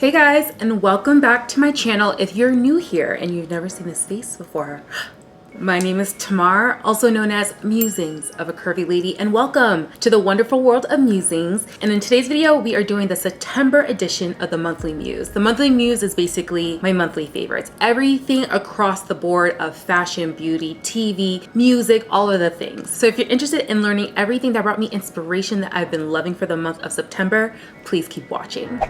Hey guys, and welcome back to my channel. If you're new here and you've never seen this face before, my name is Tamar, also known as Musings of a Curvy Lady, and welcome to the wonderful world of musings. And in today's video, we are doing the September edition of the Monthly Muse. The Monthly Muse is basically my monthly favorites. Everything across the board of fashion, beauty, TV, music, all of the things. So if you're interested in learning everything that brought me inspiration that I've been loving for the month of September, please keep watching.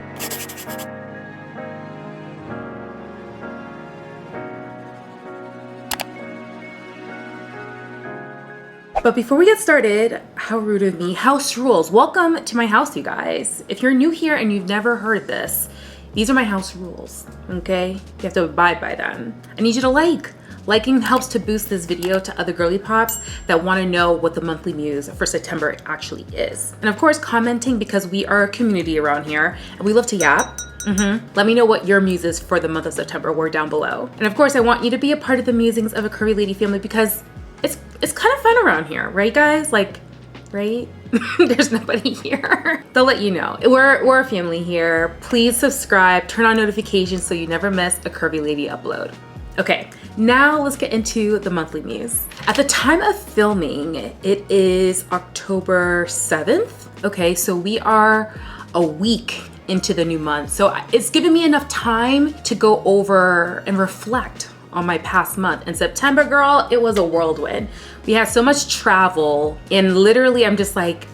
But before we get started, how rude of me, house rules. Welcome to my house, you guys. If you're new here and you've never heard this, these are my house rules, okay? You have to abide by them. I need you to like. Liking helps to boost this video to other girly pops that want to know what the Monthly Muse for September actually is. And of course, commenting, because we are a community around here and we love to yap. Let me know what your muse is for the month of September. We're down below. And of course, I want you to be a part of the Musings of a Curvy Lady family because it's kind of fun around here, right guys? Like, right? There's nobody here. They'll let you know. We're a family here. Please subscribe, turn on notifications so you never miss a Curvy Lady upload. Okay, now let's get into the Monthly Muse. At the time of filming, it is October 7th. Okay, so we are a week into the new month. So it's given me enough time to go over and reflect on my past month. In September, girl, it was a whirlwind. We had so much travel and literally I'm just like,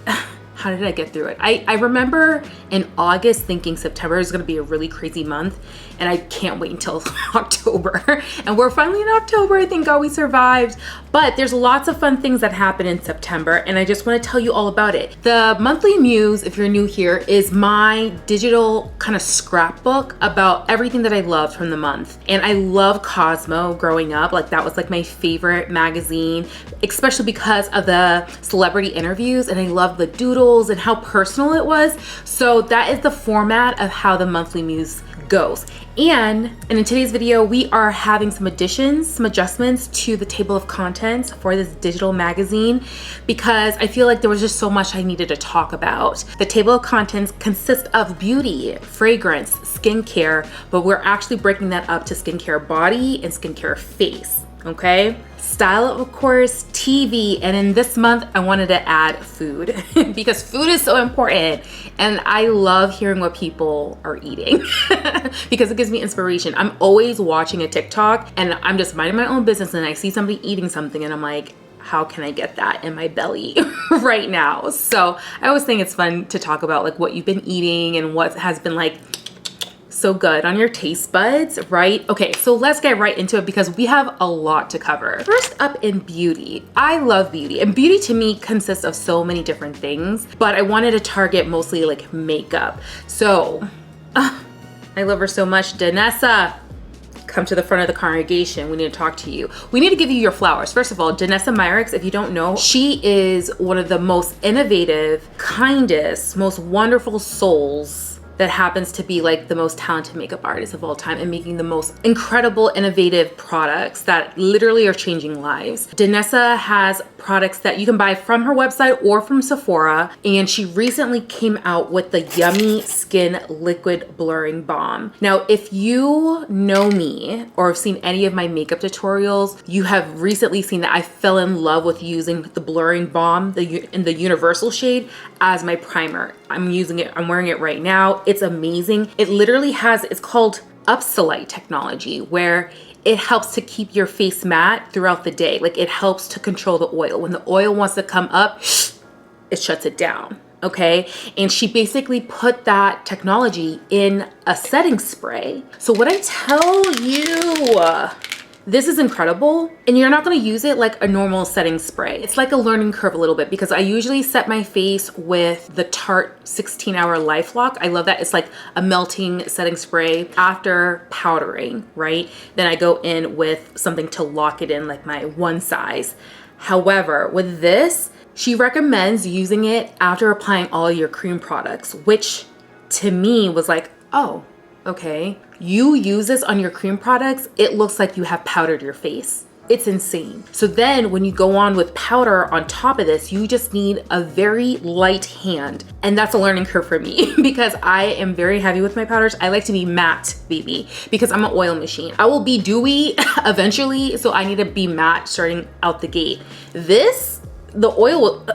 how did I get through it? I remember in August thinking September is gonna be a really crazy month and I can't wait until October. And we're finally in October, thank God we survived. But there's lots of fun things that happen in September and I just wanna tell you all about it. The Monthly Muse, if you're new here, is my digital kind of scrapbook about everything that I loved from the month. And I love Cosmo growing up, like that was like my favorite magazine, especially because of the celebrity interviews, and I love the doodles and how personal it was. So that is the format of how the Monthly Muse goes. And in today's video, we are having some additions, some adjustments to the table of contents for this digital magazine because I feel like there was just so much I needed to talk about. The table of contents consists of beauty, fragrance, skincare, but we're actually breaking that up to skincare body and skincare face. Okay, style, of course, TV, and in this month I wanted to add food because food is so important and I love hearing what people are eating because it gives me inspiration. I'm always watching a TikTok and I'm just minding my own business and I see somebody eating something and I'm like, how can I get that in my belly right now? So I always think it's fun to talk about like what you've been eating and what has been like so good on your taste buds, right? Okay, so let's get right into it because we have a lot to cover. First up, in beauty. I love beauty, and beauty to me consists of so many different things, but I wanted to target mostly like makeup. So, I love her so much. Danessa, come to the front of the congregation. We need to talk to you. We need to give you your flowers. First of all, Danessa Myricks, if you don't know, she is one of the most innovative, kindest, most wonderful souls that happens to be like the most talented makeup artist of all time and making the most incredible, innovative products that literally are changing lives. Danessa has products that you can buy from her website or from Sephora, and she recently came out with the Yummy Skin Liquid Blurring Balm. Now, if you know me or have seen any of my makeup tutorials, you have recently seen that I fell in love with using the blurring balm in the universal shade as my primer. I'm using it, I'm wearing it right now. It's amazing. It literally has, it's called Upsolite technology, where it helps to keep your face matte throughout the day. Like it helps to control the oil. When the oil wants to come up, it shuts it down. Okay, and she basically put that technology in a setting spray. So what I tell you, this is incredible, and you're not gonna use it like a normal setting spray. It's like a learning curve a little bit because I usually set my face with the Tarte 16-hour Life Lock. I love that. It's like a melting setting spray after powdering, right? Then I go in with something to lock it in, like my one size. However, with this, she recommends using it after applying all your cream products, which to me was like, oh, okay. You use this on your cream products, it looks like you have powdered your face. It's insane. So then when you go on with powder on top of this, you just need a very light hand. And that's a learning curve for me because I am very heavy with my powders. I like to be matte, baby, because I'm an oil machine. I will be dewy eventually, so I need to be matte starting out the gate. This, the oil will,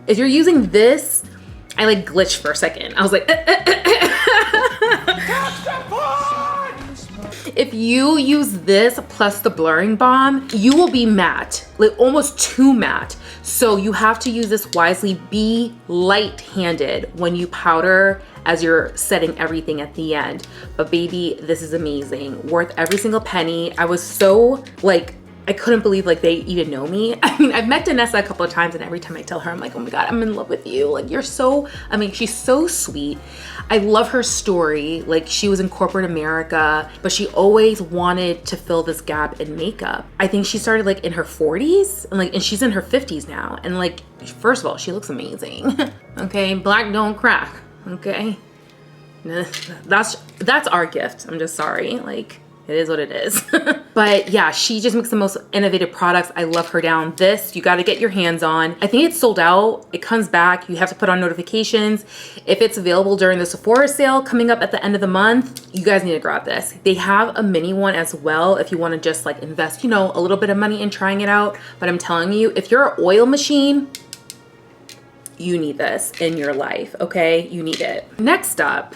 if you're using this, I like glitched for a second. I was like, if you use this plus the blurring balm, you will be matte, like almost too matte. So you have to use this wisely. Be light-handed when you powder as you're setting everything at the end. But baby, this is amazing. Worth every single penny. I was so like, I couldn't believe like they even know me. I mean, I've met Danessa a couple of times and every time I tell her, I'm like, oh my God, I'm in love with you. Like you're so, I mean, she's so sweet. I love her story. Like she was in corporate America, but she always wanted to fill this gap in makeup. I think she started like in her 40s and she's in her 50s now. And like, first of all, she looks amazing. Okay, black don't crack, okay? That's our gift. I'm just sorry, like, it is what it is. But yeah, she just makes the most innovative products. I love her down. This, you gotta get your hands on. I think it's sold out. It comes back. You have to put on notifications. If it's available during the Sephora sale coming up at the end of the month, you guys need to grab this. They have a mini one as well if you wanna just like invest, you know, a little bit of money in trying it out. But I'm telling you, if you're an oil machine, you need this in your life, okay? You need it. Next up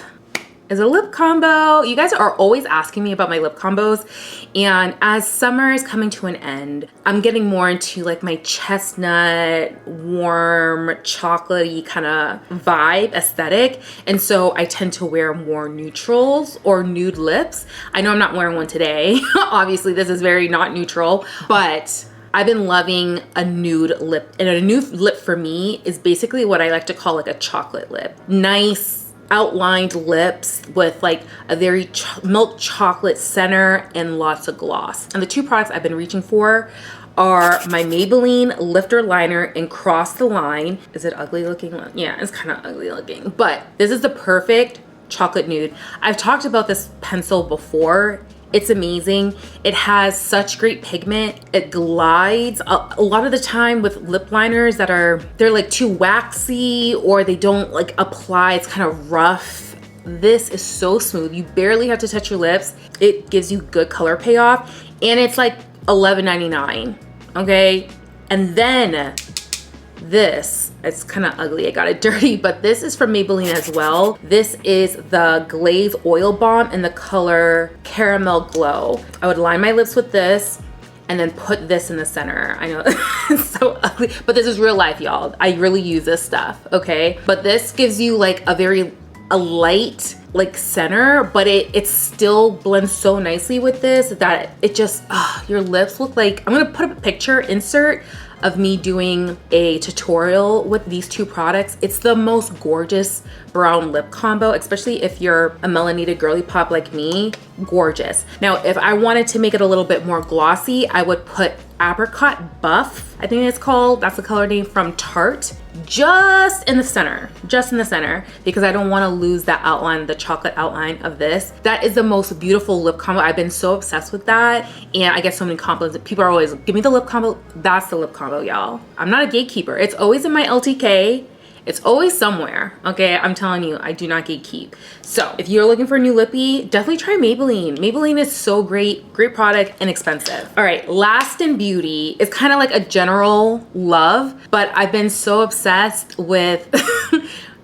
is a lip combo. You guys are always asking me about my lip combos, and as summer is coming to an end, I'm getting more into like my chestnut, warm, chocolatey kind of vibe aesthetic, and so I tend to wear more neutrals or nude lips. I know I'm not wearing one today. Obviously, this is very not neutral, but I've been loving a nude lip, and a nude lip for me is basically what I like to call like a chocolate lip. Nice outlined lips with like a very milk chocolate center and lots of gloss. And the two products I've been reaching for are my Maybelline lifter liner in Cross the Line. Is it ugly looking? Yeah, it's kind of ugly looking, but this is the perfect chocolate nude. I've talked about this pencil before. It's amazing. It has such great pigment. It glides. A lot of the time with lip liners that they're like too waxy or they don't like apply. It's kind of rough. This is so smooth. You barely have to touch your lips. It gives you good color payoff, and it's like $11.99, okay? And then this, it's kind of ugly, I got it dirty, but this is from Maybelline as well. This is the Glaze Oil Balm in the color Caramel Glow. I would line my lips with this and then put this in the center. I know it's so ugly, but this is real life, y'all. I really use this stuff, okay? But this gives you like a light like center, but it still blends so nicely with this that it just, your lips look like, I'm gonna put up a picture insert of me doing a tutorial with these two products. It's the most gorgeous brown lip combo, especially if you're a melanated girly pop like me. Gorgeous. Now, if I wanted to make it a little bit more glossy, I would put Apricot Buff, I think it's called. That's the color name from Tarte. Just in the center, because I don't want to lose that outline, the chocolate outline of this. That is the most beautiful lip combo. I've been so obsessed with that, and I get so many compliments. People are always, give me the lip combo. That's the lip combo, y'all. I'm not a gatekeeper. It's always in my LTK. It's always somewhere, okay? I'm telling you, I do not gatekeep. So if you're looking for a new lippy, definitely try Maybelline. Maybelline is so great, great product, and expensive. All right, last in beauty is kind of like a general love, but I've been so obsessed with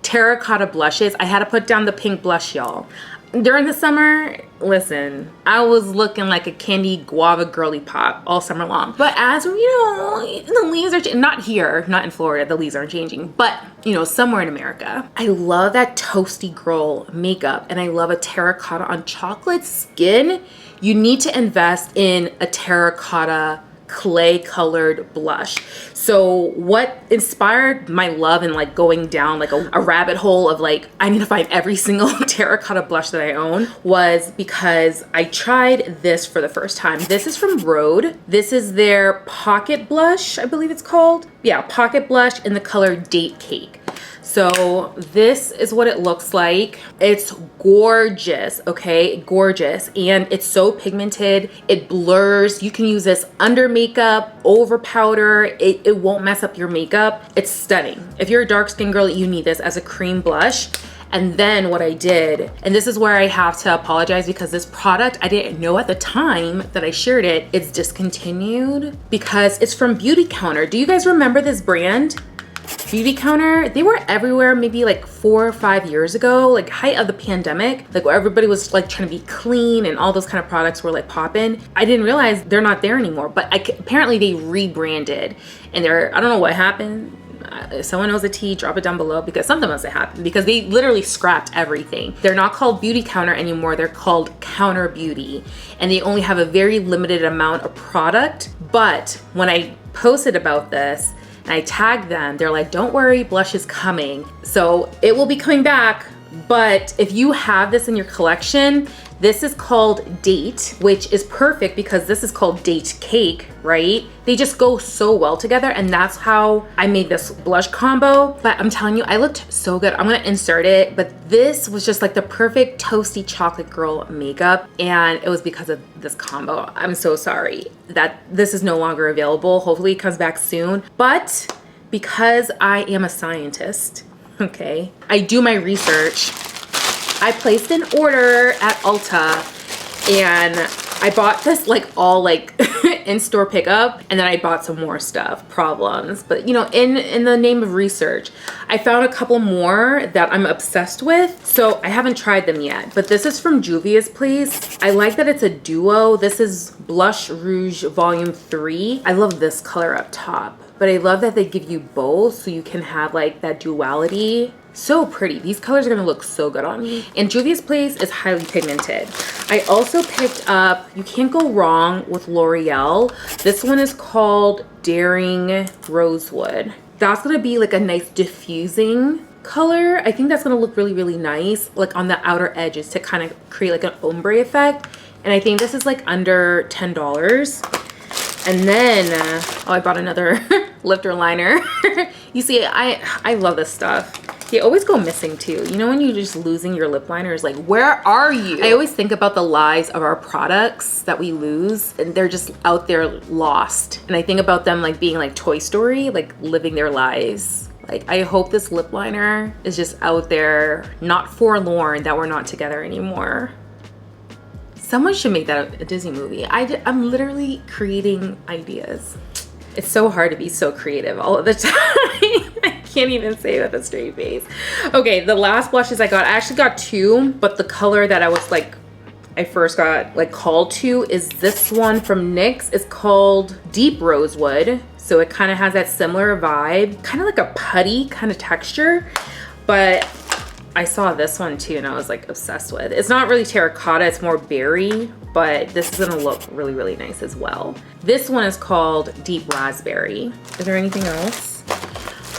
Terracotta blushes. I had to put down the pink blush, y'all. During the summer, listen, I was looking like a candy guava girly pop all summer long. But as you know, the leaves are not here, not in Florida, the leaves aren't changing, but you know, somewhere in America. I love that toasty girl makeup, and I love a terracotta on chocolate skin. You need to invest in a terracotta clay colored blush. So what inspired my love and like going down like a rabbit hole of like, I need to find every single terracotta blush that I own, was because I tried this for the first time. This is from Rhode. This is their pocket blush, I believe it's called. Yeah, pocket blush in the color Date Cake. So this is what it looks like. It's gorgeous, okay? Gorgeous. And it's so pigmented. It blurs. You can use this under makeup, over powder. It won't mess up your makeup. It's stunning. If you're a dark skin girl, you need this as a cream blush. And then what I did, and this is where I have to apologize because this product, I didn't know at the time that I shared it, it's discontinued because it's from Beauty Counter. Do you guys remember this brand? Beauty Counter, they were everywhere maybe like 4 or 5 years ago, like height of the pandemic, like where everybody was like trying to be clean and all those kind of products were like popping. I didn't realize they're not there anymore, but apparently they rebranded and I don't know what happened. If someone knows the tea, drop it down below because something must have happened because they literally scrapped everything. They're not called Beauty Counter anymore. They're called Counter Beauty and they only have a very limited amount of product. But when I posted about this and I tagged them, they're like, don't worry, blush is coming. So it will be coming back. But if you have this in your collection, this is called Date, which is perfect because this is called Date Cake, right? They just go so well together and that's how I made this blush combo. But I'm telling you, I looked so good. I'm gonna insert it, but this was just like the perfect toasty chocolate girl makeup and it was because of this combo. I'm so sorry that this is no longer available. Hopefully it comes back soon. But because I am a scientist, okay, I do my research. I placed an order at Ulta and I bought this like all like in-store pickup and then I bought some more stuff, problems. But you know, in the name of research, I found a couple more that I'm obsessed with. So I haven't tried them yet, but this is from Juvia's Place. I like that it's a duo. This is Blush Rouge Volume 3. I love this color up top, but I love that they give you both so you can have like that duality. So pretty. These colors are gonna look so good on me. And Juvia's Place is highly pigmented. I also picked up, you can't go wrong with L'Oreal. This one is called Daring Rosewood. That's gonna be like a nice diffusing color. I think that's gonna look really, really nice, like on the outer edges to kind of create like an ombre effect. And I think this is like under $10. And then, oh, I bought another lifter liner. You see, I love this stuff. They always go missing too. You know when you're just losing your lip liners, like, where are you? I always think about the lives of our products that we lose and they're just out there lost. And I think about them like being like Toy Story, like living their lives. Like, I hope this lip liner is just out there, not forlorn that we're not together anymore. Someone should make that a Disney movie. I'm literally creating ideas. It's so hard to be so creative all of the time. I can't even say with a straight face. Okay, the last blushes I actually got 2, but the color that I first got like called to is this one from NYX. It's called Deep Rosewood. So it kind of has that similar vibe, kind of like a putty kind of texture, but I saw this one too and I was like obsessed with. It's not really terracotta, it's more berry, but this is gonna look really, really nice as well. This one is called Deep Raspberry. Is there anything else?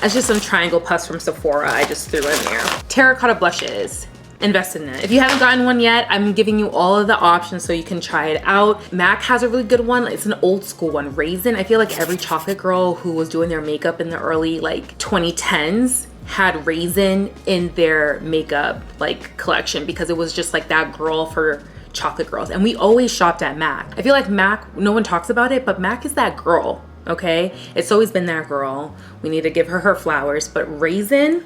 That's just some triangle puffs from Sephora I just threw in there. Terracotta blushes. Invest in it. If you haven't gotten one yet, I'm giving you all of the options so you can try it out. MAC has a really good one. It's an old school one, Raizin. I feel like every chocolate girl who was doing their makeup in the early like 2010s had Raizin in their makeup like collection because it was just like that girl for chocolate girls. And we always shopped at MAC. I feel like MAC, no one talks about it, but MAC is that girl, okay? It's always been that girl. We need to give her her flowers, but Raizin,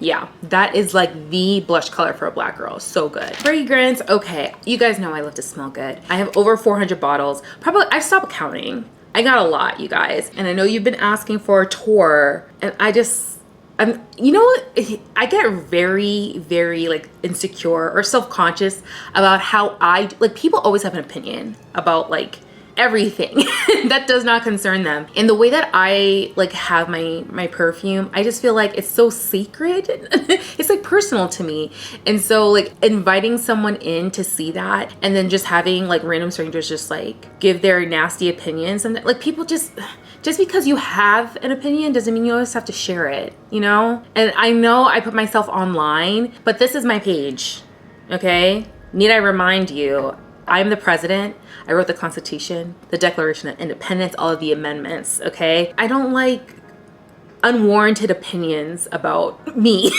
yeah, that is like the blush color for a black girl. So good. Fragrance, okay, you guys know I love to smell good. I have over 400 bottles. Probably, I stopped counting. I got a lot, you guys. And I know you've been asking for a tour, and you know what? I get very, very like insecure or self-conscious about how like people always have an opinion about like everything that does not concern them. And the way that I like have my perfume, I just feel like it's so sacred. It's like personal to me. And so like inviting someone in to see that and then just having like random strangers just like give their nasty opinions, and like people just because you have an opinion doesn't mean you always have to share it, you know? And I know I put myself online, but this is my page, okay? Need I remind you, I'm the president. I wrote the Constitution, the Declaration of Independence, all of the amendments, okay? I don't like unwarranted opinions about me.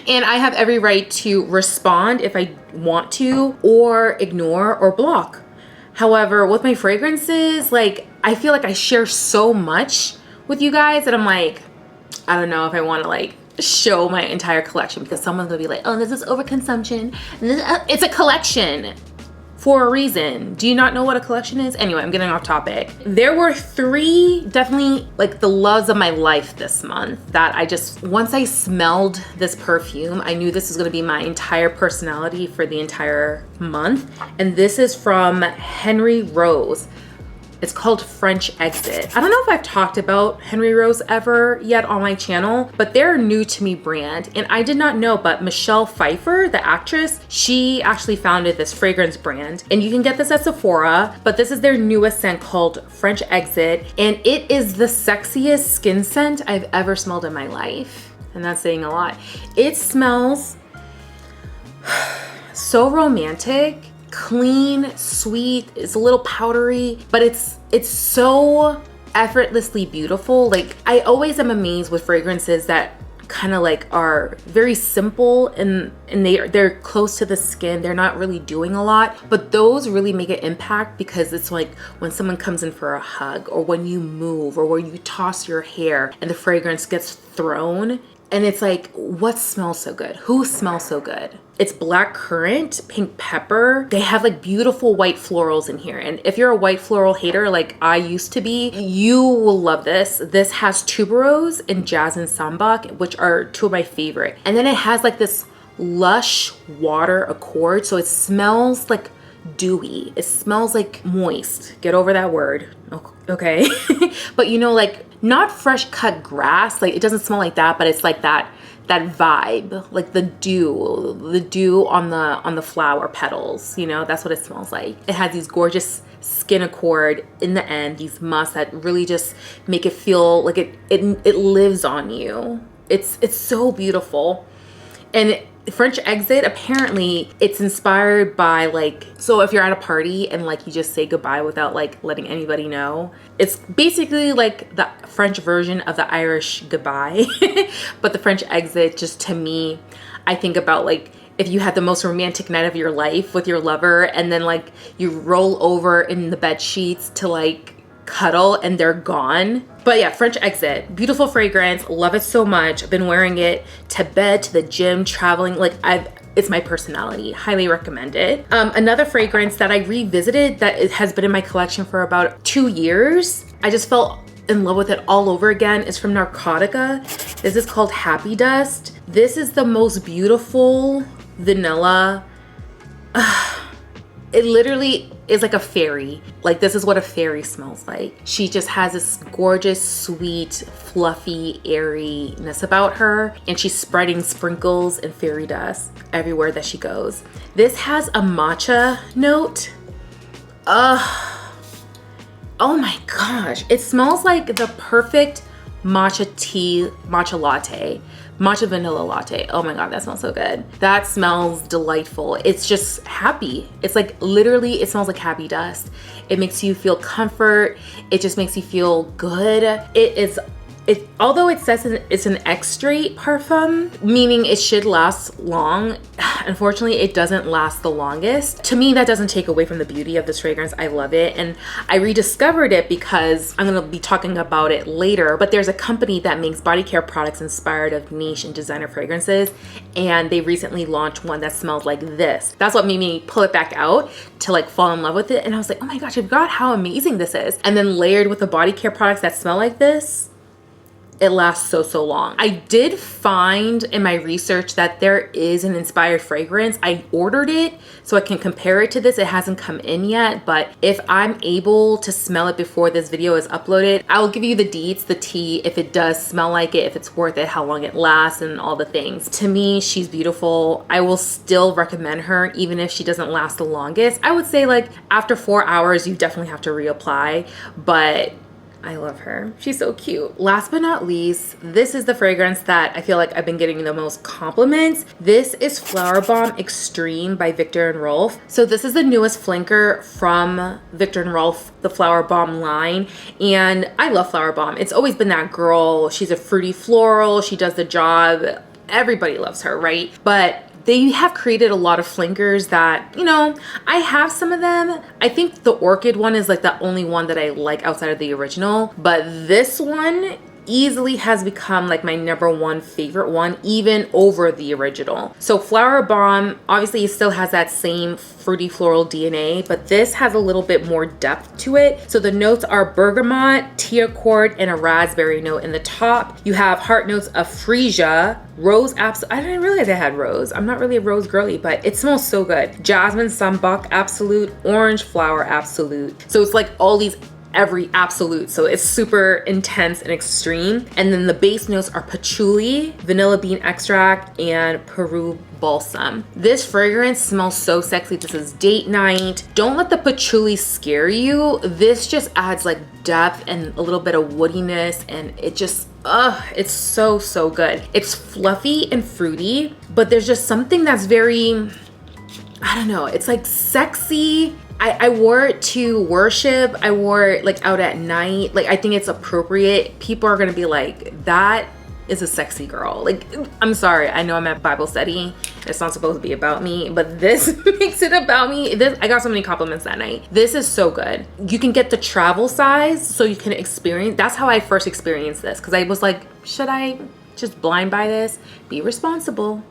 And I have every right to respond if I want to, or ignore or block. However, with my fragrances, like, I feel like I share so much with you guys that I'm like, I don't know if I want to like show my entire collection, because someone's gonna be like, oh, this is overconsumption. It's a collection for a reason. Do you not know what a collection is? Anyway, I'm getting off topic. There were 3 definitely like the loves of my life this month that I just, once I smelled this perfume, I knew this was gonna be my entire personality for the entire month. And this is from Henry Rose. It's called French Exit. I don't know if I've talked about Henry Rose ever yet on my channel, but they're a new to me brand. And I did not know, but Michelle Pfeiffer, the actress, she actually founded this fragrance brand. And you can get this at Sephora, but this is their newest scent called French Exit. And it is the sexiest skin scent I've ever smelled in my life. And that's saying a lot. It smells so romantic, clean, sweet, it's a little powdery, but it's so effortlessly beautiful. Like, I always am amazed with fragrances that kind of like are very simple and they're close to the skin. They're not really doing a lot, but those really make an impact, because it's like when someone comes in for a hug, or when you move, or when you toss your hair and the fragrance gets thrown. And it's like, what smells so good? Who smells so good? It's black currant, pink pepper. They have like beautiful white florals in here. And if you're a white floral hater like I used to be, you will love this. This has tuberose and jasmine sambac, which are 2 of my favorite. And then it has like this lush water accord. So it smells like dewy. It smells like moist. Get over that word. Okay. But you know, like, not fresh cut grass. Like, it doesn't smell like that, but it's like that vibe, like the dew on the flower petals, you know, that's what it smells like. It has these gorgeous skin accord in the end, these musks that really just make it feel like it lives on you. It's so beautiful. And French Exit, apparently it's inspired by like, so if you're at a party and like you just say goodbye without like letting anybody know, it's basically like the French version of the Irish goodbye. But the French Exit, just to me, I think about like if you had the most romantic night of your life with your lover, and then like you roll over in the bed sheets to like cuddle and they're gone. But yeah, French Exit, beautiful fragrance, love it so much. I've been wearing it to bed, to the gym, traveling, like it's my personality. Highly recommend it. Another fragrance that I revisited that it has been in my collection for about 2 years, I just felt in love with it all over again, is from Narcotica. This is called Happy Dust. This is the most beautiful vanilla. It literally is like a fairy. Like, this is what a fairy smells like. She just has this gorgeous, sweet, fluffy airiness about her, and she's spreading sprinkles and fairy dust everywhere that she goes. This has a matcha note. Oh my gosh. It smells like the perfect matcha tea, matcha latte. Matcha vanilla latte. Oh my God, that smells so good. That smells delightful. It's just happy. It's like literally, it smells like happy dust. It makes you feel comfort. It just makes you feel good. Although it says it's an extrait parfum, meaning it should last long, unfortunately it doesn't last the longest. To me, that doesn't take away from the beauty of this fragrance. I love it, and I rediscovered it because I'm gonna be talking about it later, but there's a company that makes body care products inspired of niche and designer fragrances, and they recently launched one that smells like this. That's what made me pull it back out to like fall in love with it, and I was like, oh my gosh, I forgot how amazing this is. And then layered with the body care products that smell like this, it lasts so long. I did find in my research that there is an inspired fragrance. I ordered it so I can compare it to this. It hasn't come in yet, but if I'm able to smell it before this video is uploaded, I will give you the deets, the tea, if it does smell like it, if it's worth it, how long it lasts, and all the things. To me, she's beautiful. I will still recommend her even if she doesn't last the longest. I would say like after 4 hours, you definitely have to reapply, but I love her. She's so cute. Last but not least, this is the fragrance that I feel like I've been getting the most compliments. This is Flower Bomb Extreme by Viktor and Rolf. So this is the newest flanker from Viktor and Rolf, the Flower Bomb line. And I love Flower Bomb. It's always been that girl. She's a fruity floral. She does the job. Everybody loves her, right? But they have created a lot of flankers that, you know, I have some of them. I think the orchid one is like the only one that I like outside of the original, but this one easily has become like my #1 favorite one, even over the original. So Flower Bomb, obviously it still has that same fruity floral DNA, but this has a little bit more depth to it. So the notes are bergamot, tea accord, and a raspberry note in the top. You have heart notes of freesia, rose absolute. I didn't realize I had rose. I'm not really a rose girly, but it smells so good. Jasmine sambuc absolute, orange flower absolute. So it's like all these every absolute, so it's super intense and extreme. And then the base notes are patchouli, vanilla bean extract, and Peru balsam. This fragrance smells so sexy. This is date night. Don't let the patchouli scare you. This just adds like depth and a little bit of woodiness, and it just it's so good. It's fluffy and fruity, but there's just something that's very, I don't know, it's like sexy. I wore it to worship. I wore it like out at night. Like, I think it's appropriate. People are gonna be like, that is a sexy girl. Like, I'm sorry, I know I'm at Bible study. It's not supposed to be about me, but this makes it about me. I got so many compliments that night. This is so good. You can get the travel size so you can experience. That's how I first experienced this, because I was like, should I just blind buy this? Be responsible.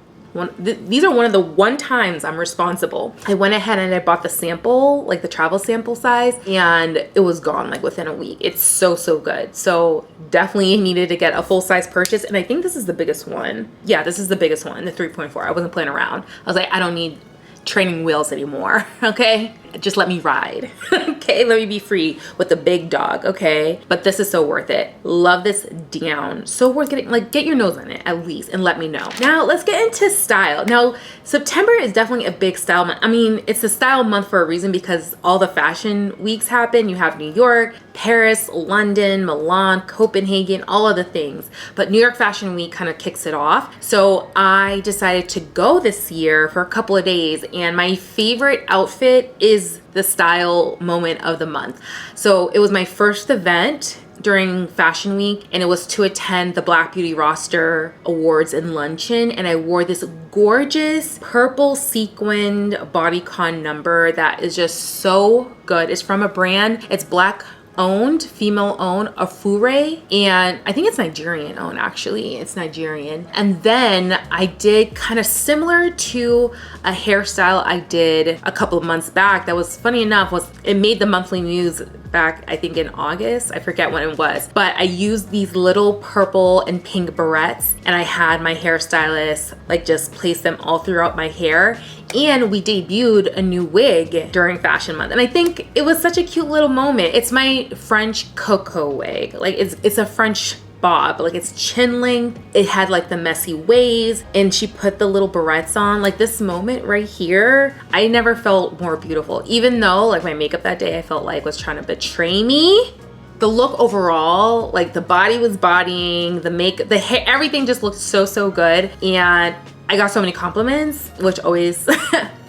These are one of the one times I'm responsible. I went ahead and I bought the sample, like the travel sample size, and it was gone like within a week. It's so good. So definitely needed to get a full size purchase, and I think this is the biggest one. Yeah, this is the biggest one, the 3.4. I wasn't playing around. I was like, I don't need training wheels anymore, okay? Just let me ride, okay? Let me be free with the big dog, okay? But this is so worth it. Love this down. So worth getting, like, get your nose on it at least and let me know. Now, let's get into style. Now, September is definitely a big style month. I mean, it's a style month for a reason, because all the fashion weeks happen. You have New York, Paris, London, Milan, Copenhagen, all of the things. But New York Fashion Week kind of kicks it off. So I decided to go this year for a couple of days, and my favorite outfit is the style moment of the month. So it was my first event during Fashion Week, and it was to attend the Black Beauty Roster Awards and luncheon, and I wore this gorgeous purple sequined bodycon number that is just so good. It's from a brand, it's Black owned, female owned, Afure, and I think it's Nigerian owned, actually. It's Nigerian. And then I did kind of similar to a hairstyle I did a couple of months back that was, funny enough, was it made the Monthly Muse back, I think in August. I forget when it was, but I used these little purple and pink barrettes, and I had my hairstylist like just place them all throughout my hair. And we debuted a new wig during Fashion Month, and I think it was such a cute little moment. It's my French cocoa wig. Like, it's a French bob, like it's chin length. It had like the messy waves, and she put the little barrettes on. Like, this moment right here, I never felt more beautiful, even though like my makeup that day I felt like was trying to betray me. The look overall, like the body was bodying, the makeup, the hair, everything just looked so good. And I got so many compliments, which always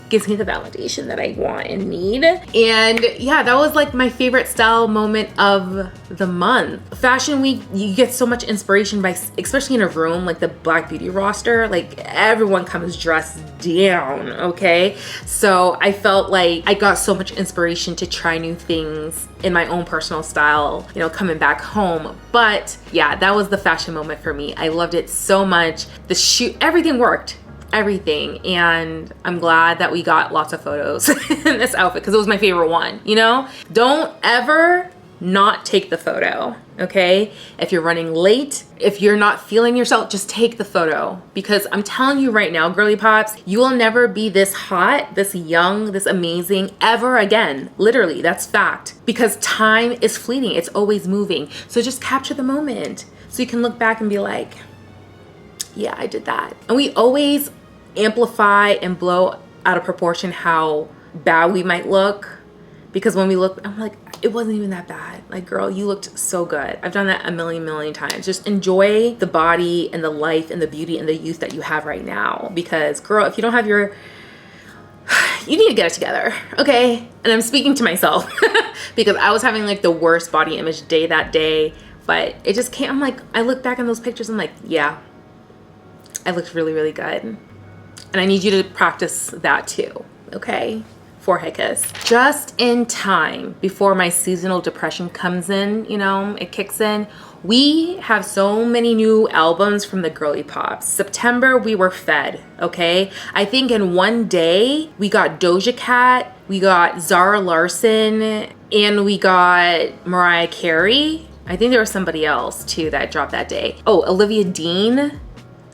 gives me the validation that I want and need. And yeah, that was like my favorite style moment of the month. Fashion Week, you get so much inspiration by, especially in a room like the Black Beauty Roster, like everyone comes dressed down, okay? So I felt like I got so much inspiration to try new things in my own personal style, you know, coming back home. But yeah, that was the fashion moment for me. I loved it so much. The shoot, everything worked. Everything. And I'm glad that we got lots of photos in this outfit, because it was my favorite one. You know, don't ever not take the photo, okay? If you're running late, if you're not feeling yourself, just take the photo, because I'm telling you right now, girly pops, you will never be this hot, this young, this amazing ever again. Literally, that's fact, because time is fleeting. It's always moving. So just capture the moment so you can look back and be like, yeah, I did that. And we always amplify and blow out of proportion how bad we might look, because when we look, I'm like, it wasn't even that bad. Like, girl, you looked so good. I've done that a million times. Just enjoy the body and the life and the beauty and the youth that you have right now. Because, girl, if you don't have your, you need to get it together, okay? And I'm speaking to myself because I was having like the worst body image day that day, but it just can't. I'm like, I look back on those pictures, I'm like, yeah, I looked really good. And I need you to practice that too, okay? Forehead kiss. Just in time before my seasonal depression comes in, you know, it kicks in. We have so many new albums from the girly pops. September, we were fed, okay? I think in one day, we got Doja Cat, we got Zara Larsson, and we got Mariah Carey. I think there was somebody else too that dropped that day. Oh, Olivia Dean.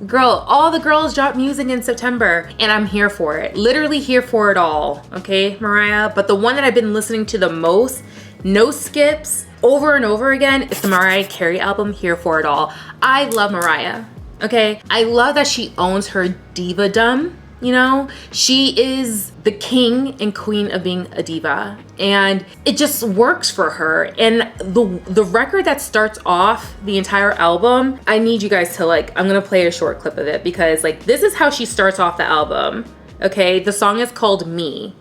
Girl, all the girls dropped music in September and I'm here for it. Literally here for it all, okay, Mariah? But the one that I've been listening to the most, no skips, over and over again, is the Mariah Carey album, Here For It All. I love Mariah, okay? I love that she owns her diva-dom, you know? She is the king and queen of being a diva, and it just works for her. And the record that starts off the entire album, I need you guys to like, I'm gonna play a short clip of it because like this is how she starts off the album, okay? The song is called Me.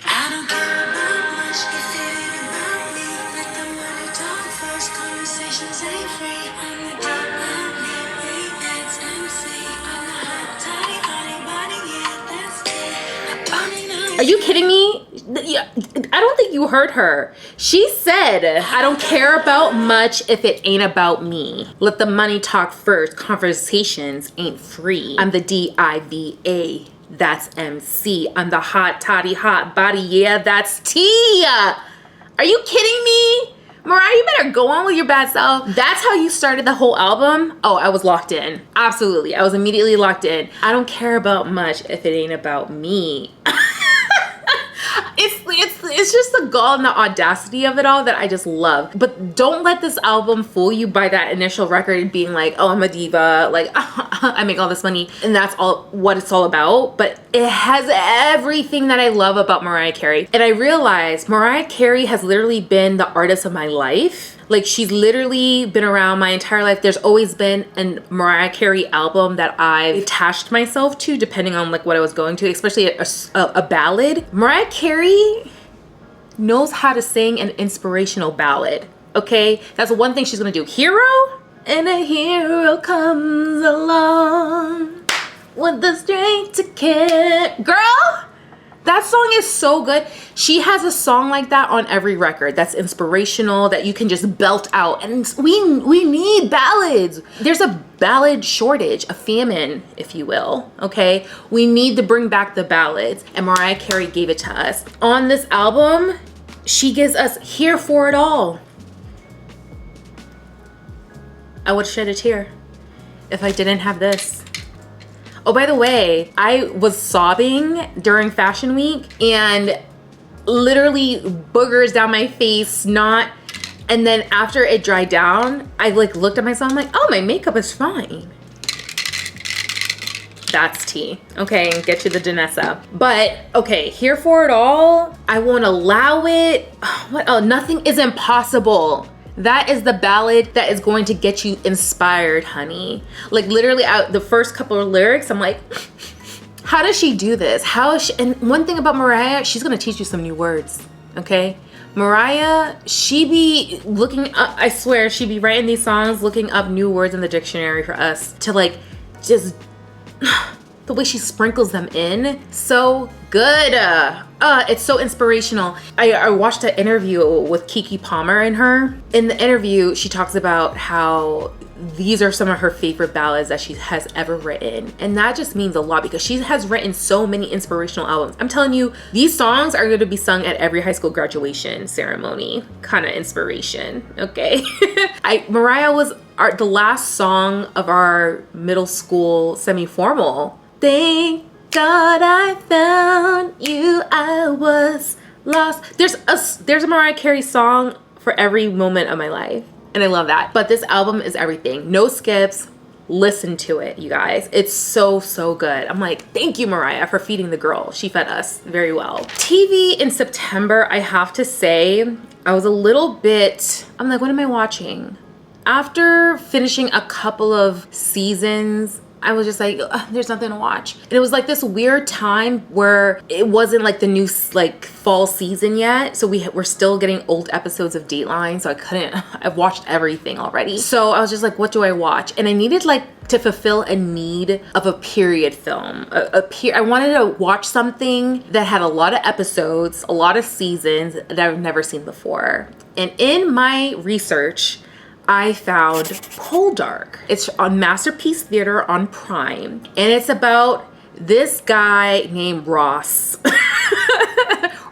I don't care about much if it ain't about me. Let the money talk first, conversations ain't free. I'm the girl, that's MC. I'm the hot tight, honey body, yeah, that's it. Are you kidding me? I don't think you heard her. She said, I don't care about much if it ain't about me. Let the money talk first, conversations ain't free. I'm the DIVA, that's MC. I'm the hot toddy hot body, yeah, that's T. Are you kidding me? Mariah, you better go on with your bad self. That's how you started the whole album? Oh, I was locked in. Absolutely, I was immediately locked in. I don't care about much if it ain't about me. It's just the gall and the audacity of it all that I just love. But don't let this album fool you by that initial record being like, oh, I'm a diva, like I make all this money, and that's all what it's all about. But it has everything that I love about Mariah Carey. And I realized Mariah Carey has literally been the artist of my life. Like, she's literally been around my entire life. There's always been a Mariah Carey album that I've attached myself to, depending on like what I was going to, especially a ballad. Mariah Carey knows how to sing an inspirational ballad, okay? That's one thing she's gonna do. Hero? And a hero comes along with the strength to care. Girl! That song is so good. She has a song like that on every record that's inspirational, that you can just belt out. And we need ballads. There's a ballad shortage, a famine, if you will, okay? We need to bring back the ballads, and Mariah Carey gave it to us. On this album, she gives us Here For It All. I would shed a tear if I didn't have this. Oh, by the way, I was sobbing during Fashion Week and literally boogers down my face, snot. And then after it dried down, I like looked at myself, I'm like, oh, my makeup is fine. That's tea. Okay, get you the Danessa. But okay, Here For It All, I won't allow it. What? Oh, Nothing is Impossible. That is the ballad that is going to get you inspired, honey. Like literally the first couple of lyrics, I'm like, how does she do this? How is she? And one thing about Mariah, she's gonna teach you some new words, okay? Mariah, she be looking up, I swear, she be writing these songs, looking up new words in the dictionary for us to like, just, the way she sprinkles them in, so good. It's so inspirational. I watched an interview with Keke Palmer and her. In the interview, she talks about how these are some of her favorite ballads that she has ever written. And that just means a lot because she has written so many inspirational albums. I'm telling you, these songs are going to be sung at every high school graduation ceremony. Kind of inspiration, okay? Mariah was the last song of our middle school semi-formal. Thank God I found you, I was lost. There's a Mariah Carey song for every moment of my life, and I love that. But this album is everything. No skips, Listen to it, you guys. It's so, so good. I'm like, thank you, Mariah, for feeding the girl. She fed us very well. TV in September, I have to say, I was a little bit, I'm like, what am I watching? After finishing a couple of seasons, I was just like, there's nothing to watch. And it was like this weird time where it wasn't like the new like fall season yet. So we're still getting old episodes of Dateline. So I've watched everything already. So I was just like, what do I watch? And I needed like to fulfill a need of a period film. I wanted to watch something that had a lot of episodes, a lot of seasons that I've never seen before. And in my research, I found Poldark. It's on Masterpiece Theater on Prime. And it's about this guy named Ross.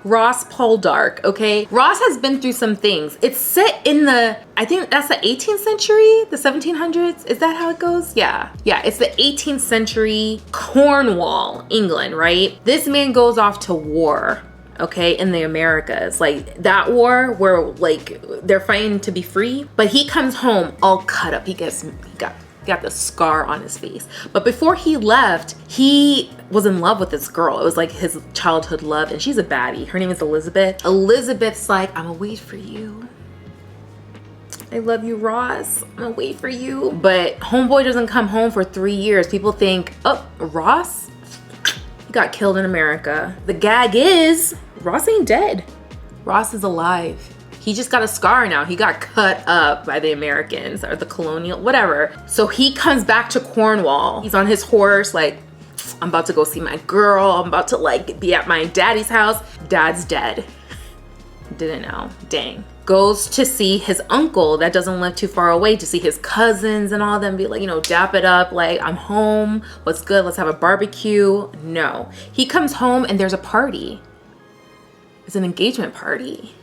Ross Poldark, okay? Ross has been through some things. It's set in I think that's the 18th century, the 1700s. Is that how it goes? Yeah, it's the 18th century Cornwall, England, right? This man goes off to war, okay, in the Americas, like that war where like they're fighting to be free, but he comes home all cut up. He got the scar on his face. But before he left, he was in love with this girl. It was like his childhood love, and she's a baddie. Her name is Elizabeth. Elizabeth's like, I'm gonna wait for you. I love you, Ross. I'm gonna wait for you. But homeboy doesn't come home for 3 years. People think, oh, Ross? He got killed in America. The gag is, Ross ain't dead. Ross is alive. He just got a scar now. He got cut up by the Americans or the colonial, whatever. So he comes back to Cornwall. He's on his horse, like, I'm about to go see my girl. I'm about to like be at my daddy's house. Dad's dead. Didn't know, dang. Goes to see his uncle that doesn't live too far away, to see his cousins and all them, be like, you know, dap it up, like, I'm home, what's good, let's have a barbecue. No, he comes home and there's a party. It's an engagement party.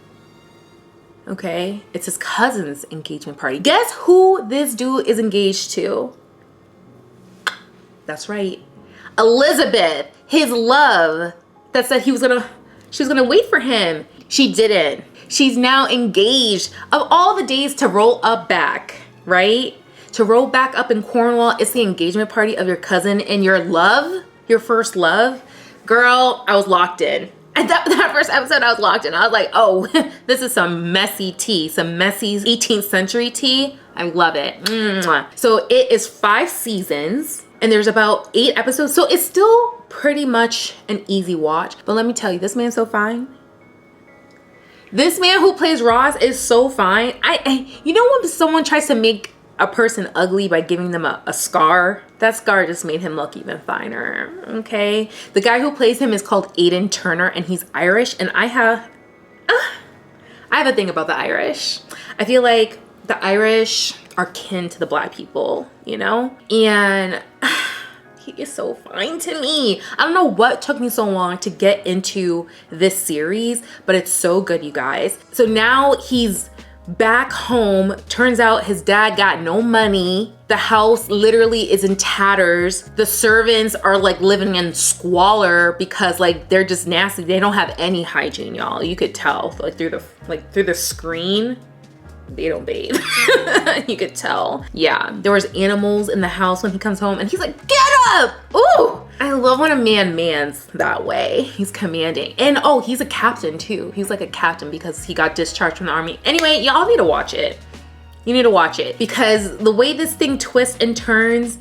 Okay, it's his cousin's engagement party. Guess who this dude is engaged to? That's right, Elizabeth, his love, that said she was gonna wait for him. She didn't. She's now engaged. Of all the days to roll up back, right? To roll back up in Cornwall, it's the engagement party of your cousin and your love, your first love. Girl, I was locked in. At that first episode, I was locked in. I was like, oh, this is some messy tea, some messy 18th century tea. I love it. Mwah. So it is 5 seasons and there's about 8 episodes. So it's still pretty much an easy watch. But let me tell you, this man's so fine. This man who plays Ross is so fine. You know when someone tries to make a person ugly by giving them a scar? That scar just made him look even finer, okay? The guy who plays him is called Aidan Turner, and he's Irish, and I have a thing about the Irish. I feel like the Irish are kin to the Black people, you know? And he is so fine to me. I don't know what took me so long to get into this series, but it's so good, you guys. So now he's back home. Turns out his dad got no money. The house literally is in tatters. The servants are like living in squalor because like they're just nasty. They don't have any hygiene, y'all. You could tell like through the screen. They don't bathe. You could tell. Yeah, there was animals in the house when he comes home and he's like, get up! Ooh! I love when a man mans that way. He's commanding. And oh, he's a captain too. He's like a captain because he got discharged from the army. Anyway, y'all need to watch it. You need to watch it because the way this thing twists and turns.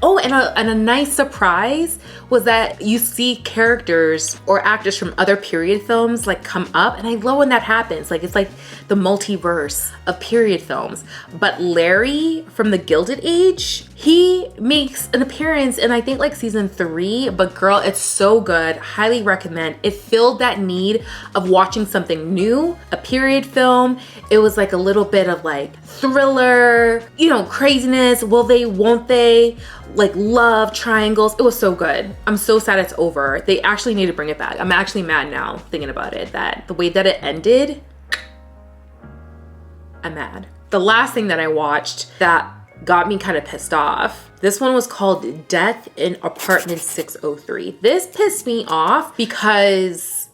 Oh, and a nice surprise was that you see characters or actors from other period films like come up, and I love when that happens. Like it's like the multiverse of period films. But Larry from the Gilded Age, he makes an appearance in I think like season 3, but girl, it's so good. Highly recommend. It filled that need of watching something new, a period film. It was like a little bit of like thriller, you know, craziness. Will they, won't they? Like love triangles. It was so good. I'm so sad it's over. They actually need to bring it back. I'm actually mad now thinking about it, that the way that it ended, I'm mad. The last thing that I watched that got me kind of pissed off, this one was called Death in Apartment 603. This pissed me off because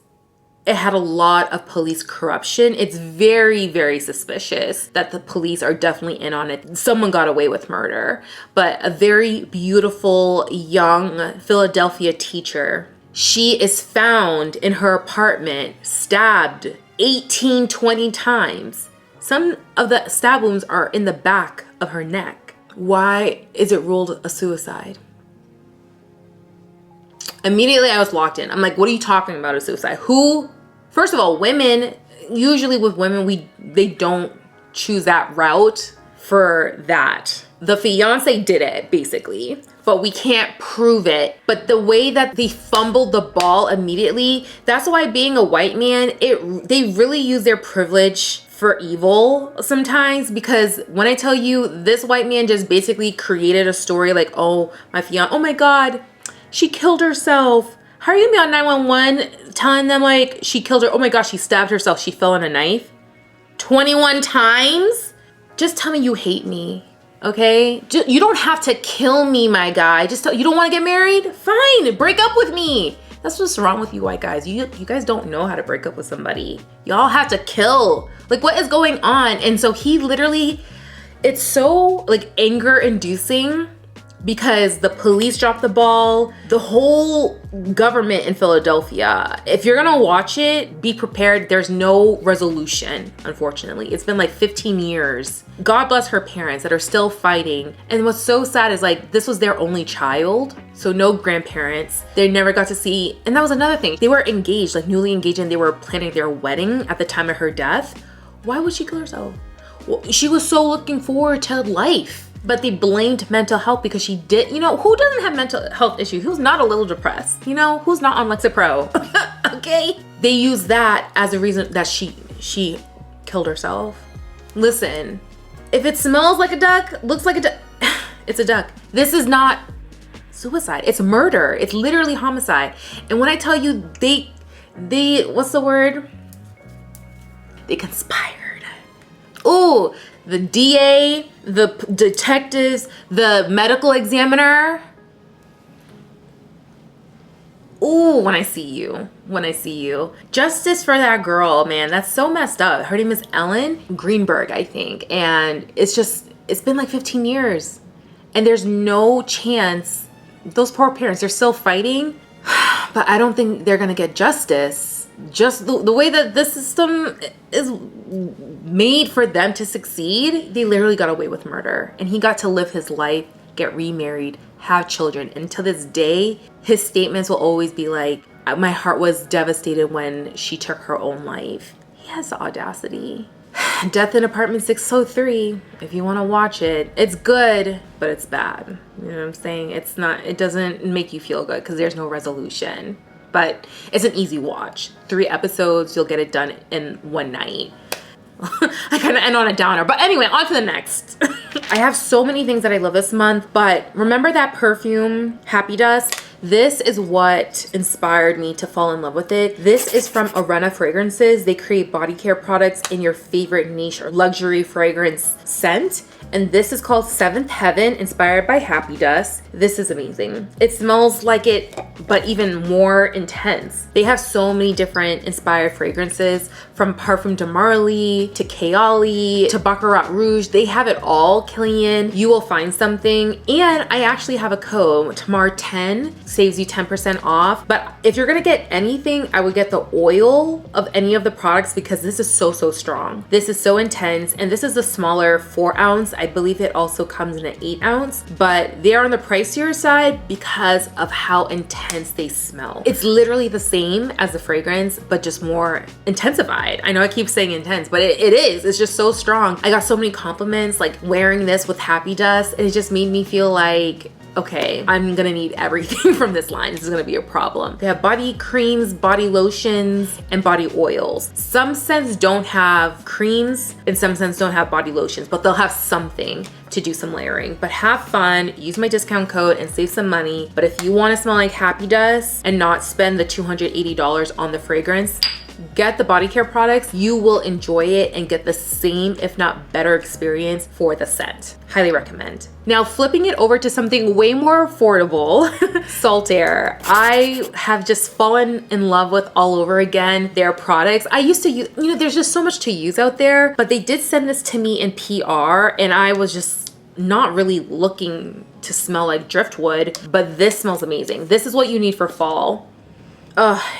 it had a lot of police corruption. It's very, very suspicious that the police are definitely in on it. Someone got away with murder. But a very beautiful young Philadelphia teacher, she is found in her apartment, stabbed 18, 20 times. Some of the stab wounds are in the back of her neck. Why is it ruled a suicide? Immediately I was locked in. I'm like, what are you talking about, a suicide? Who? First of all, women, usually with women, they don't choose that route for that. The fiance did it, basically, but we can't prove it. But the way that they fumbled the ball immediately, that's why being a white man, they really use their privilege for evil sometimes, because when I tell you, this white man just basically created a story like, oh, my fiance, oh my God, she killed herself. How are you gonna be on 911 telling them like she killed her? Oh my gosh, she stabbed herself. She fell on a knife 21 times. Just tell me you hate me, okay? You don't have to kill me, my guy. You don't want to get married? Fine, break up with me. That's what's wrong with you white guys. You guys don't know how to break up with somebody. Y'all have to kill. Like, what is going on? And so he literally, it's so like anger inducing, because the police dropped the ball, the whole government in Philadelphia. If you're gonna watch it, be prepared. There's no resolution, unfortunately. It's been like 15 years. God bless her parents that are still fighting. And what's so sad is like, this was their only child, so no grandparents. They never got to see, and that was another thing. They were engaged, like newly engaged, and they were planning their wedding at the time of her death. Why would she kill herself? Well, she was so looking forward to life. But they blamed mental health because she did, who doesn't have mental health issues? Who's not a little depressed? Who's not on Lexapro? Okay? They use that as a reason that she killed herself. Listen, if it smells like a duck, looks like a duck, it's a duck. This is not suicide. It's murder. It's literally homicide. And when I tell you they what's the word? They conspired. Ooh, the DA, the detectives, the medical examiner. Ooh, when I see you. Justice for that girl, man. That's so messed up. Her name is Ellen Greenberg, I think. And it's been like 15 years. And there's no chance. Those poor parents, they're still fighting. But I don't think they're going to get justice. Just the way that this system is made for them to succeed, they literally got away with murder. And he got to live his life, get remarried, have children. And to this day, his statements will always be like, my heart was devastated when she took her own life. He has the audacity. Death in Apartment 603. If you want to watch it, it's good, but it's bad. You know what I'm saying? It doesn't make you feel good because there's no resolution. But it's an easy watch. 3 episodes, you'll get it done in one night. I kind of end on a downer. But anyway, on to the next. I have so many things that I love this month, but remember that perfume, Happy Dust? This is what inspired me to fall in love with it. This is from Arena Fragrances. They create body care products in your favorite niche or luxury fragrance scent. And this is called Seventh Heaven, inspired by Happy Dust. This is amazing. It smells like it, but even more intense. They have so many different inspired fragrances, from Parfum de Marly to Kayali to Baccarat Rouge. They have it all, Killian. You will find something. And I actually have a code, Tamar10, saves you 10% off. But if you're gonna get anything, I would get the oil of any of the products because this is so strong. This is so intense, and this is a smaller 4 ounce. I believe it also comes in an 8 ounce, but they're on the pricier side because of how intense they smell. It's literally the same as the fragrance, but just more intensified. I know I keep saying intense, but it is. It's just so strong. I got so many compliments like wearing this with Happy Dust, and it just made me feel like, okay, I'm gonna need everything from this line. This is gonna be a problem. They have body creams, body lotions, and body oils. Some scents don't have creams and some scents don't have body lotions, but they'll have something to do some layering. But have fun, use my discount code and save some money. But if you wanna smell like Happy Dust and not spend the $280 on the fragrance, get the body care products, you will enjoy it and get the same, if not better experience for the scent. Highly recommend. Now flipping it over to something way more affordable, Salt Air. I have just fallen in love with all over again their products. I used to use, you know, there's just so much to use out there, but they did send this to me in PR and I was just not really looking to smell like driftwood, but this smells amazing. This is what you need for fall.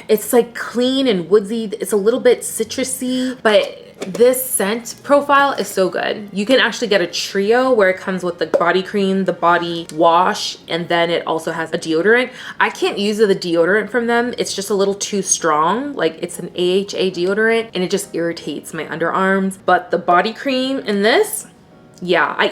It's like clean and woodsy. It's a little bit citrusy, but this scent profile is so good. You can actually get a trio where it comes with the body cream, the body wash, and then it also has a deodorant. I can't use the deodorant from them. It's just a little too strong. Like it's an AHA deodorant and it just irritates my underarms. But the body cream in this, yeah,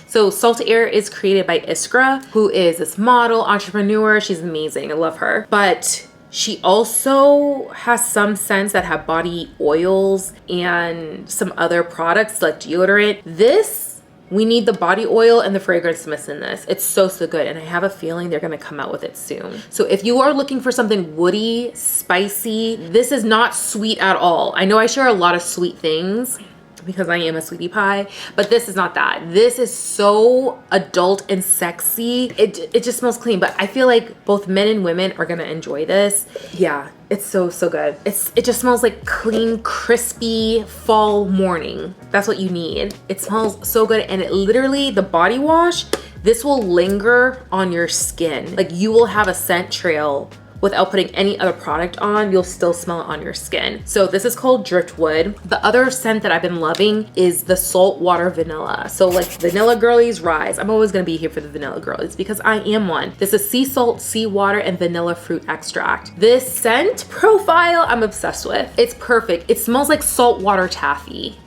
so Salt Air is created by Iskra, who is this model, entrepreneur. She's amazing. I love her. But she also has some scents that have body oils and some other products like deodorant. This, we need the body oil and the fragrance mist in this. It's so good. And I have a feeling they're gonna come out with it soon. So if you are looking for something woody, spicy, this is not sweet at all. I know I share a lot of sweet things because I am a sweetie pie, but this is not that. This is so adult and sexy. It just smells clean, but I feel like both men and women are gonna enjoy this. Yeah, it's so good. It just smells like clean, crispy fall morning. That's what you need. It smells so good, and it literally, the body wash, this will linger on your skin. Like you will have a scent trail without putting any other product on. You'll still smell it on your skin. So this is called Driftwood. The other scent that I've been loving is the saltwater vanilla. So like vanilla girlies rise. I'm always gonna be here for the vanilla girlies because I am one. This is sea salt, seawater, and vanilla fruit extract. This scent profile I'm obsessed with. It's perfect. It smells like saltwater taffy.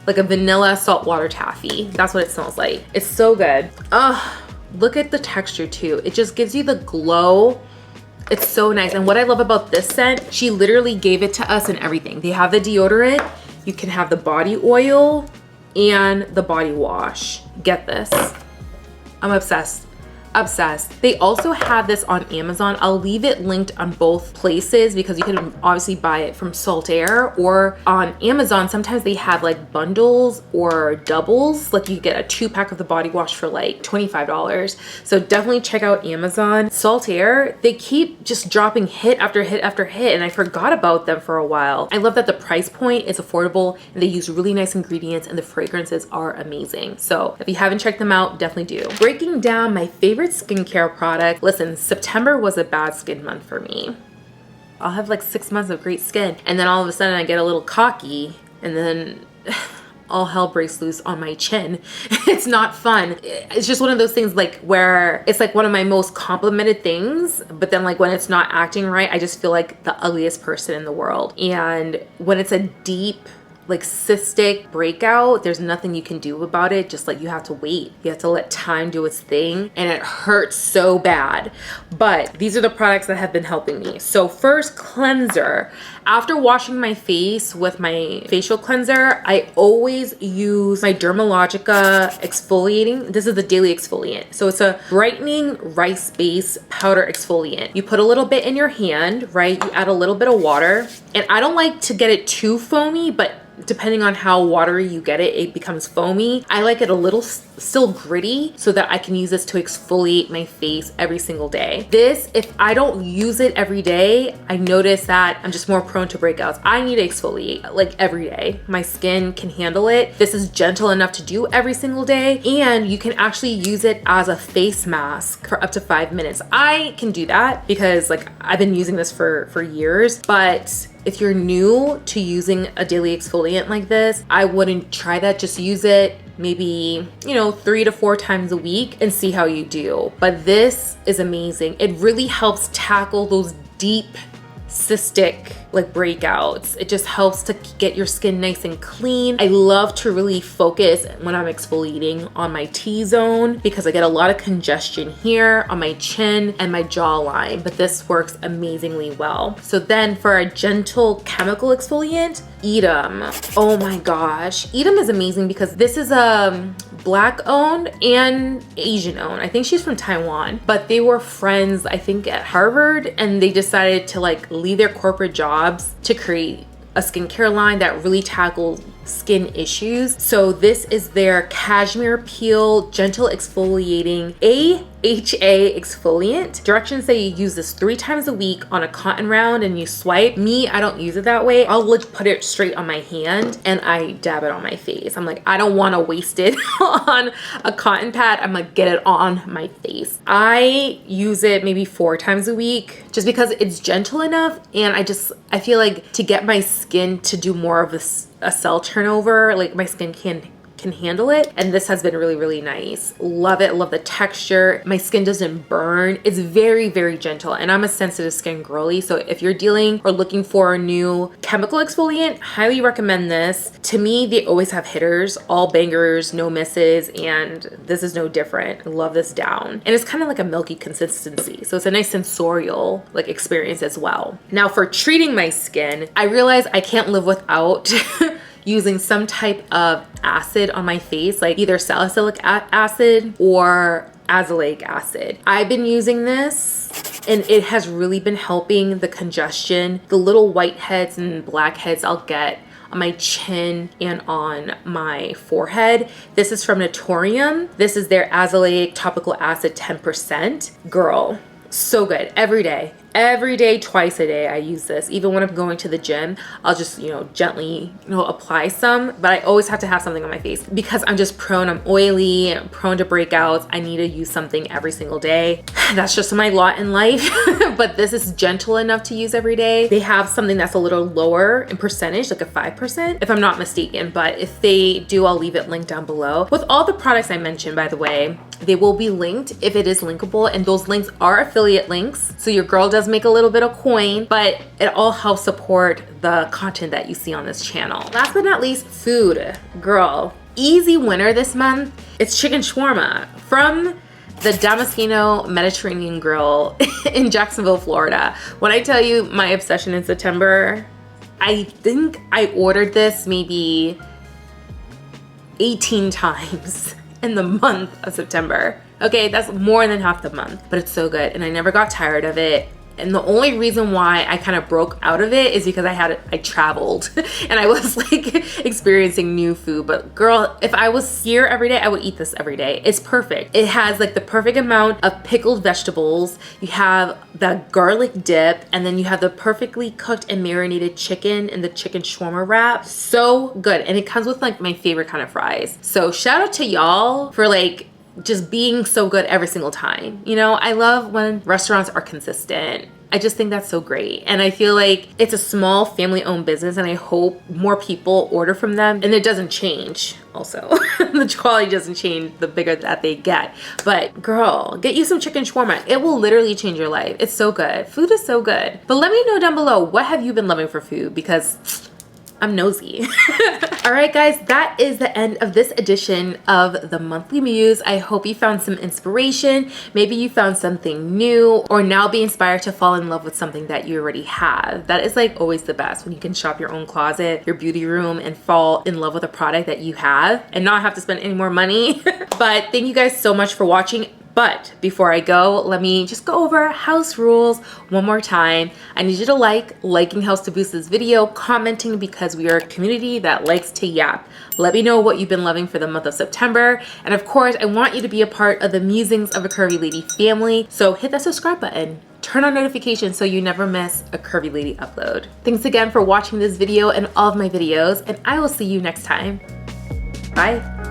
Like a vanilla saltwater taffy. That's what it smells like. It's so good. Look at the texture too. It just gives you the glow. It's so nice. And what I love about this scent, she literally gave it to us in everything. They have the deodorant, you can have the body oil and the body wash. Get this. I'm obsessed. Obsessed. They also have this on Amazon. I'll leave it linked on both places because you can obviously buy it from Salt Air, or on Amazon sometimes they have like bundles or doubles, like you get a 2-pack of the body wash for like $25. So definitely check out Amazon. Salt Air, they keep just dropping hit after hit after hit, and I forgot about them for a while. I love that the price point is affordable and they use really nice ingredients and the fragrances are amazing. So if you haven't checked them out, definitely do. Breaking down my favorite skincare product. Listen, September was a bad skin month for me. I'll have like 6 months of great skin and then all of a sudden I get a little cocky and then all hell breaks loose on my chin. It's not fun. It's just one of those things like where it's like one of my most complimented things, but then like when it's not acting right, I just feel like the ugliest person in the world. And when it's a deep, like cystic breakout, there's nothing you can do about it. Just like you have to wait. You have to let time do its thing, and it hurts so bad. But these are the products that have been helping me. So first, cleanser. After washing my face with my facial cleanser, I always use my Dermalogica exfoliating. This is the daily exfoliant. So it's a brightening rice-based powder exfoliant. You put a little bit in your hand, right? You add a little bit of water, and I don't like to get it too foamy, but depending on how watery you get it, it becomes foamy. I like it a little still gritty so that I can use this to exfoliate my face every single day. This, if I don't use it every day, I notice that I'm just more prone to breakouts. I need to exfoliate like every day. My skin can handle it. This is gentle enough to do every single day, and you can actually use it as a face mask for up to 5 minutes. I can do that because like I've been using this for years, but if you're new to using a daily exfoliant like this, I wouldn't try that. Just use it maybe, 3 to 4 times a week and see how you do. But this is amazing. It really helps tackle those deep cystic like breakouts. It just helps to get your skin nice and clean. I love to really focus when I'm exfoliating on my T-zone because I get a lot of congestion here on my chin and my jawline, but this works amazingly well. So then for a gentle chemical exfoliant, Edam. Oh my gosh. Edam is amazing because this is a Black owned and Asian owned. I think she's from Taiwan, but they were friends, I think, at Harvard, and they decided to like leave their corporate jobs to create a skincare line that really tackles skin issues. So this is their Cashmere Peel Gentle Exfoliating AHA Exfoliant. Directions say you use this 3 times a week on a cotton round and you swipe. Me, I don't use it that way. I'll put it straight on my hand and I dab it on my face. I'm like, I don't want to waste it on a cotton pad. I'm like, get it on my face. I use it maybe 4 times a week just because it's gentle enough, and I feel like to get my skin to do more of a cell turnover, like my skin can handle it, and this has been really, really nice. Love it. Love the texture. My skin doesn't burn. It's very, very gentle, and I'm a sensitive skin girly, so if you're dealing or looking for a new chemical exfoliant, highly recommend this. To me, they always have hitters, all bangers, no misses, and this is no different. I love this down, and it's kind of like a milky consistency, so it's a nice sensorial like experience as well. Now for treating my skin, I realize I can't live without using some type of acid on my face, like either salicylic acid or azelaic acid. I've been using this and it has really been helping the congestion, the little white heads and black heads I'll get on my chin and on my forehead. This is from Naturium. This is their azelaic topical acid 10%. Girl, so good. Every day, twice a day, I use this. Even when I'm going to the gym, I'll just, gently, apply some, but I always have to have something on my face because I'm just prone. I'm oily, I'm prone to breakouts. I need to use something every single day. That's just my lot in life, but this is gentle enough to use every day. They have something that's a little lower in percentage, like a 5%, if I'm not mistaken, but if they do, I'll leave it linked down below. With all the products I mentioned, by the way, they will be linked if it is linkable, and those links are affiliate links, so your girl does make a little bit of coin, but it all helps support the content that you see on this channel. Last but not least, food. Girl, easy winner this month. It's chicken shawarma from the Damasceno Mediterranean Grill in Jacksonville, Florida. When I tell you my obsession in September, I think I ordered this maybe 18 times in the month of September. Okay, that's more than half the month, but it's so good and I never got tired of it. And the only reason why I kind of broke out of it is because I traveled and I was like experiencing new food. But girl, if I was here every day, I would eat this every day. It's perfect. It has like the perfect amount of pickled vegetables. You have the garlic dip, and then you have the perfectly cooked and marinated chicken in the chicken shawarma wrap. So good. And it comes with like my favorite kind of fries. So shout out to y'all for like just being so good every single time. I love when restaurants are consistent. I just think that's so great. And I feel like it's a small family-owned business, and I hope more people order from them. And it doesn't change also. The quality doesn't change the bigger that they get. But girl, get you some chicken shawarma. It will literally change your life. It's so good. Food is so good. But let me know down below, what have you been loving for food? Because I'm nosy. All right, guys, that is the end of this edition of the Monthly Muse. I hope you found some inspiration. Maybe you found something new, or now be inspired to fall in love with something that you already have. That is like always the best, when you can shop your own closet, your beauty room, and fall in love with a product that you have and not have to spend any more money. But thank you guys so much for watching. But before I go, let me just go over house rules one more time. I need you to liking helps to boost this video, commenting because we are a community that likes to yap. Let me know what you've been loving for the month of September. And of course, I want you to be a part of the Musings of a Curvy Lady family. So hit that subscribe button. Turn on notifications so you never miss a Curvy Lady upload. Thanks again for watching this video and all of my videos, and I will see you next time. Bye.